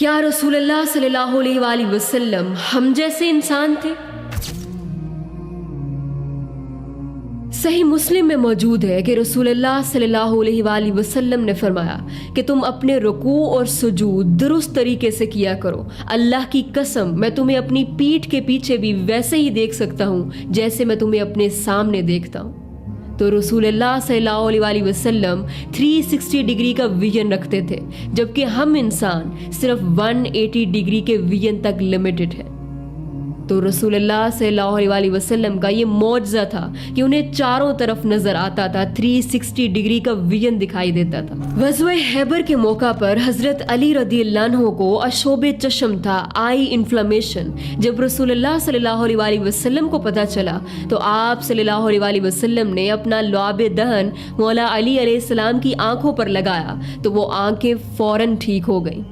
क्या रसूल अल्लाह सल्लल्लाहु अलैहि वसल्लम हम जैसे इंसान थे? सही मुस्लिम में मौजूद है कि रसूल अल्लाह सल्लल्लाहु अलैहि वसल्लम ने फरमाया कि तुम अपने रुकू और सुजूद दुरुस्त तरीके से किया करो। अल्लाह की कसम, मैं तुम्हें अपनी पीठ के पीछे भी वैसे ही देख सकता हूँ जैसे मैं तुम्हें अपने सामने देखता हूँ। तो रसूल अल्लाह सल्लल्लाहु अलैहि वसल्लम 360 डिग्री का विजन रखते थे, जबकि हम इंसान सिर्फ 180 डिग्री के विजन तक लिमिटेड है। तो रसूल अल्लाह सल्लल्लाहु अलैहि वसल्लम का ये मौजज़ा था कि उन्हें चारों तरफ नजर आता था, 360 डिग्री का विजन दिखाई देता था। ग़ज़वा हैबर के मौका पर हजरत अली रज़ियल्लाहु अन्हु को अशोबे चश्म था, आई इन्फ्लेमेशन। जब रसूल अल्लाह सल्लल्लाहु अलैहि वसल्लम को पता चला तो आप सल्लल्लाहु अलैहि वसल्लम ने अपना लुआब दहन मौला अली अलैहिस्सलाम की आंखों पर लगाया तो वो आंखें फौरन ठीक हो गईं।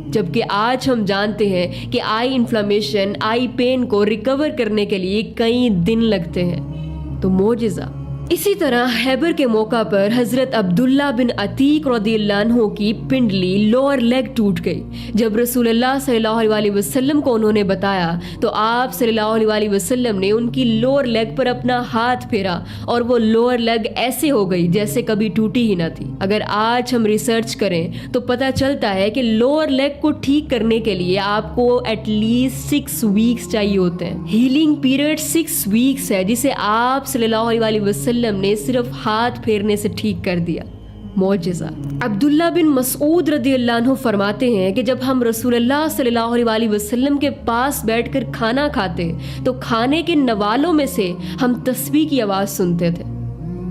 जबकि आज हम जानते हैं कि आई इन्फ्लेमेशन, आई पेन को रिकवर करने के लिए कई दिन लगते हैं। तो मोजिज़ा। इसी तरह हैबर के मौका पर हजरत अब्दुल्ला बिन अतीक रज़ियल्लाहु अन्हु की पिंडली, लोअर लेग टूट गई। जब रसूल अल्लाह सल्लल्लाहु अलैहि वसल्लम को उन्होंने बताया तो आप सल्लल्लाहु अलैहि वसल्लम ने उनकी लोअर लेग पर अपना हाथ फेरा और वो लोअर लेग ऐसे हो गई जैसे कभी टूटी ही ना थी। अगर आज हम रिसर्च करें तो पता चलता है कि लोअर लेग को ठीक करने के लिए आपको एटलीस्ट 6 वीक्स चाहिए होते हैं। हीलिंग पीरियड 6 वीक्स है, जिसे आप सल्लल्लाहु अलैहि वसल्लम ने सिर्फ हाथ फेरने से ठीक कर दिया। मौजिज़ा। अब्दुल्ला बिन मसऊद रज़ियल्लाहु अन्हु फरमाते हैं कि जब हम रसूल अल्लाह सल्लल्लाहु अलैहि वसल्लम के पास बैठकर खाना खाते तो खाने के नवालों में से हम तस्बीह की आवाज सुनते थे।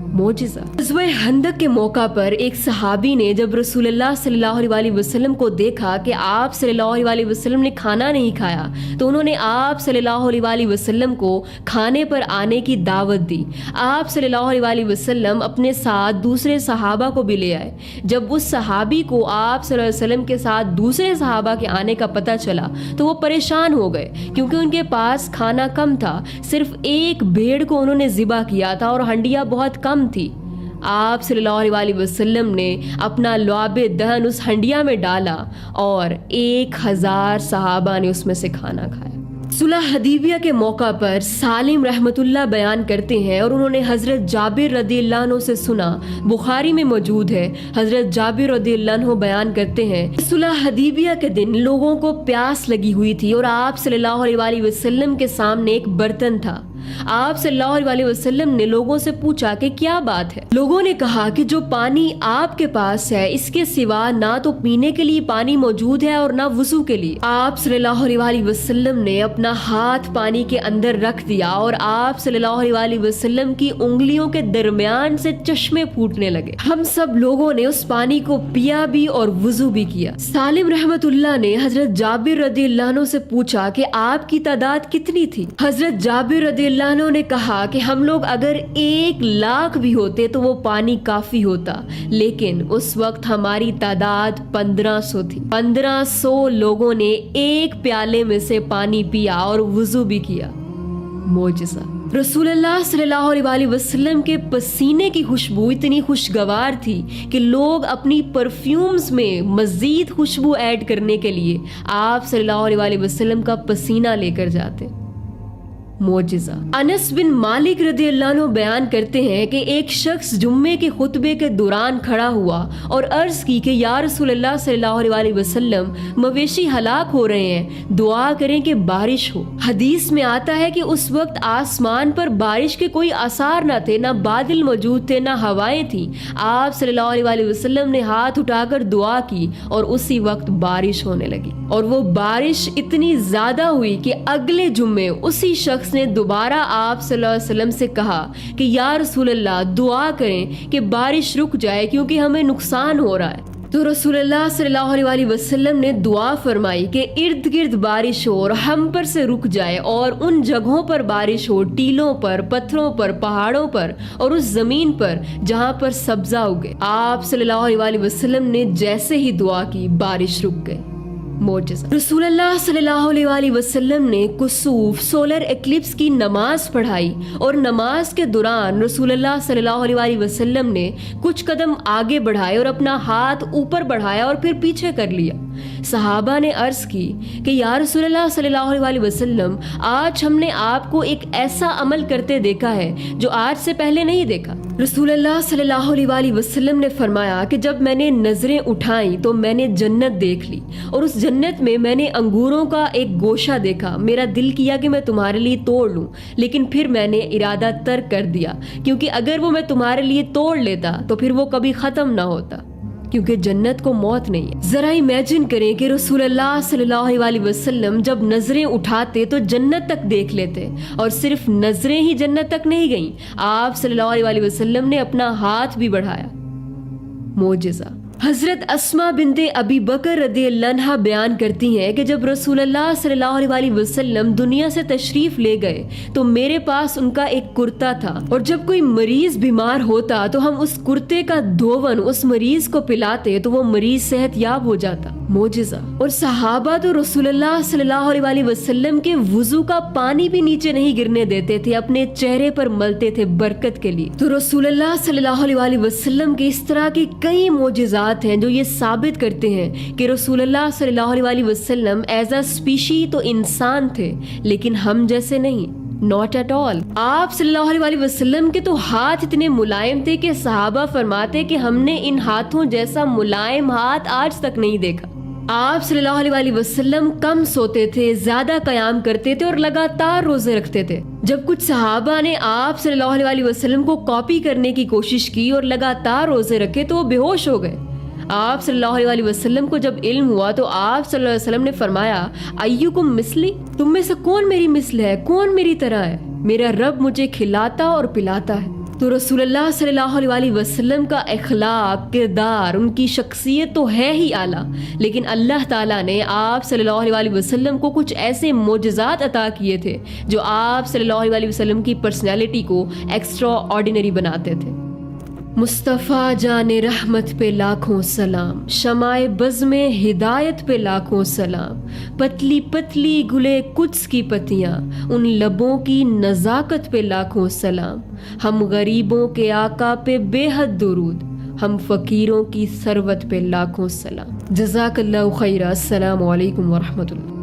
मौजिज़ा। ग़ज़वा हंदक के मौका पर एक सहाबी ने जब रसूल अल्लाह सल्लल्लाहु अलैहि वसल्लम को देखा कि आप सल्लल्लाहु अलैहि वसल्लम ने खाना नहीं खाया तो उन्होंने आप सल्लल्लाहु अलैहि वसल्लम को खाने पर आने की दावत दी। आप सल्लल्लाहु अलैहि वसल्लम अपने साथ दूसरे सहाबा को भी ले आए। जब उस सहाबी को आप सल्लल्लाहु अलैहि वसल्लम के साथ दूसरे सहाबा के आने का पता चला तो वो परेशान हो गए, क्योंकि उनके पास खाना कम था। सिर्फ एक भेड़ को उन्होंने ज़िबा किया था और हंडिया बहुत कम थी। आप सल्लल्लाहु अलैहि वसल्लम ने अपना लुआबे दहन उस हंडिया में डाला और 1000 सहाबा ने उसमें से खाना खाया। सुलह हदीबिया के मौका पर सालिम रहमतुल्लाह बयान करते हैं और उन्होंने हजरत जाबिर रज़ियल्लाहु अन्हु से सुना, बुखारी में मौजूद है। हजरत जाबिर रज़ियल्लाहु अन्हु बयान करते हैं, सुलह हदीबिया के दिन लोगों को प्यास लगी हुई थी और आप सल्लल्लाहु अलैहि वसल्लम के सामने एक बर्तन था। आप सल्लल्लाहु अलैहि वसल्लम ने लोगों से पूछा कि क्या बात है। लोगों ने कहा कि जो पानी आपके पास है इसके सिवा ना तो पीने के लिए पानी मौजूद है और ना वुजू के लिए। आप सल्लल्लाहु अलैहि वसल्लम ने अपना हाथ पानी के अंदर रख दिया और आप सल्लल्लाहु अलैहि वसल्लम की उंगलियों के दरमियान से चश्मे फूटने लगे। हम सब लोगों ने उस पानी को पिया भी और वुजू भी किया। सालिम रहमतुल्लाह ने हजरत जाबिर रज़ियल्लाहु अन्हु से पूछा कि आपकी तादाद कितनी थी। हजरत जाबिर रज़ियल्लाहु अन्हु ने कहा कि हम लोग अगर 1 लाख भी होते तो वो पानी काफी होता, लेकिन उस वक्त हमारी तादाद 1500 थी। 1500 लोगों ने एक प्याले में से पानी पिया और वुजू भी किया। मौजिज़ा। रसूल अल्लाह सल्लल्लाहु अलैहि वसल्लम के पसीने की खुशबू इतनी खुशगवार थी कि लोग अपनी परफ्यूम्स में मजीद खुशबू ऐड करने के लिए आप सल्लल्लाहु अलैहि वसल्लम का पसीना लेकर जाते। मौजिज़ा। अनस बिन मालिक रज़ियल्लाहु अन्हु बयान करते हैं कि एक शख्स जुम्मे के खुतबे के दौरान खड़ा हुआ और अर्ज की कि या रसूल अल्लाह सल्लल्लाहु अलैहि वसल्लम, मवेशी हलाक हो रहे हैं, दुआ करें कि बारिश हो। हदीस में आता है कि उस वक्त आसमान पर बारिश के कोई आसार न थे, ना बादल मौजूद थे, ना हवाएं थी। आप सल्लल्लाहु अलैहि वसल्लम ने हाथ उठाकर दुआ की और उसी वक्त बारिश होने लगी और वो बारिश इतनी ज्यादा हुई कि अगले जुम्मे उसी शख्स ने दोबारा आप सल्लल्लाहु अलैहि वसल्लम से कहा कि या रसूल अल्लाह, दुआ करें कि बारिश रुक जाए क्योंकि हमें नुकसान हो रहा है। तो रसूल अल्लाह सल्लल्लाहु अलैहि वसल्लम ने दुआ फरमाई कि इर्द गिर्द बारिश हो और हम पर से रुक जाए और उन जगहों पर बारिश हो, टीलों पर, पत्थरों पर, पहाड़ों पर और उस जमीन पर जहां पर सब्जा उगे। आप सल्लल्लाहु अलैहि वसल्लम ने जैसे ही दुआ की बारिश रुक गई। मोजज़ा। रसूल अल्लाह सल्लल्लाहु अलैहि वसल्लम ने कुसूफ सोलर एक्लिप्स की नमाज पढ़ाई और नमाज के दौरान रसूल अल्लाह सल्लल्लाहु अलैहि वसल्लम ने कुछ कदम आगे बढ़ाए और अपना हाथ ऊपर बढ़ाया और फिर पीछे कर लिया। सहाबा ने अर्ज की कि या रसूल अल्लाह सल्लल्लाहु अलैहि वसल्लम, आज हमने आपको एक ऐसा अमल करते देखा है जो आज से पहले नहीं देखा। रसूल अल्लाह सल्लल्लाहु अलैहि वसल्लम ने फरमाया कि जब मैंने नजरें उठाई तो मैंने जन्नत देख ली और उस जन्नत में मैंने अंगूरों का एक गोशा देखा। मेरा दिल किया कि मैं तुम्हारे लिए तोड़ लूं, लेकिन फिर मैंने इरादा तर्क कर दिया, क्योंकि अगर वो मैं तुम्हारे लिए तोड़ लेता तो फिर वो कभी खत्म ना होता, क्योंकि जन्नत को मौत नहीं है। जरा इमेजिन करें कि रसूल अल्लाह सल्लल्लाहु अलैहि वसल्लम जब नजरें उठाते तो जन्नत तक देख लेते, और सिर्फ नजरें ही जन्नत तक नहीं गईं, आप सल्लल्लाहु अलैहि वसल्लम ने अपना हाथ भी बढ़ाया। मोजज़ा। हजरत अस्मा बिनते अबी बकर रदियल्लाहु अन्हा बयान करती हैं कि जब रसूल अल्लाह सल्लल्लाहु अलैहि वसल्लम दुनिया से तशरीफ ले गए तो मेरे पास उनका एक कुर्ता था, और जब कोई मरीज बीमार होता तो हम उस कुर्ते का धोवन उस मरीज को पिलाते तो वो मरीज सेहतयाब हो जाता। मोजज़ा। और सहाबा तो रसूल अल्लाह सल्लल्लाहु अलैहि वसल्लम के वुजू का पानी भी नीचे नहीं गिरने देते थे, अपने चेहरे पर मलते थे बरकत के लिए। तो रसूल अल्लाह सल्लल्लाहु अलैहि वसल्लम के इस तरह के कई मोजज़ात हैं जो ये साबित करते हैं कि रसूल अल्लाह सल्लल्लाहु अलैहि वसल्लम एज अ स्पीशी तो इंसान थे, लेकिन हम जैसे नहीं, नॉट एट ऑल। आप सल्लल्लाहु अलैहि वसल्लम के तो हाथ इतने मुलायम थे कि सहाबा फरमाते कि हमने इन हाथों जैसा मुलायम हाथ आज तक नहीं देखा। आप सल्लल्लाहु अलैहि वसल्लम कम सोते थे, ज्यादा कयाम करते थे और लगातार रोजे रखते थे। जब कुछ सहाबा ने आप सल्लल्लाहु अलैहि वसल्लम को कॉपी करने की कोशिश की और लगातार रोजे रखे तो वो बेहोश हो गए। आप सल्लल्लाहु अलैहि वसल्लम को जब इल्म हुआ तो आप सल्लल्लाहु अलैहि वसल्लम ने फरमाया, अय्युकुम मिस्ली, तुम में से कौन मेरी मिस्ल है, कौन मेरी तरह है? मेरा रब मुझे खिलाता और पिलाता है। तो रसूलुल्लाह सल्लल्लाहु अलैहि वसल्लम का इखलाक, किरदार, उनकी शख्सियत तो है ही आला, लेकिन अल्लाह ताला ने आप सल्लल्लाहु अलैहि वसल्लम को कुछ ऐसे मोजज़ात अता किए थे जो आप सल्लल्लाहु अलैहि वसल्लम की पर्सनैलिटी को एक्स्ट्रा ऑर्डिनरी बनाते थे। मुस्तफ़ा जाने रहमत पे लाखों सलाम, शमाए बज़ में हिदायत पे लाखों सलाम, पतली पतली गुले कुद्स की पतियाँ, उन लबों की नज़ाकत पे लाखों सलाम। हम गरीबों के आका पे बेहद दुरूद, हम फ़कीरों की सरवत पे लाखों सलाम। जज़ाकल्लाहु खैरा। अस्सलामु अलैकुम व रहमतुल्लाह।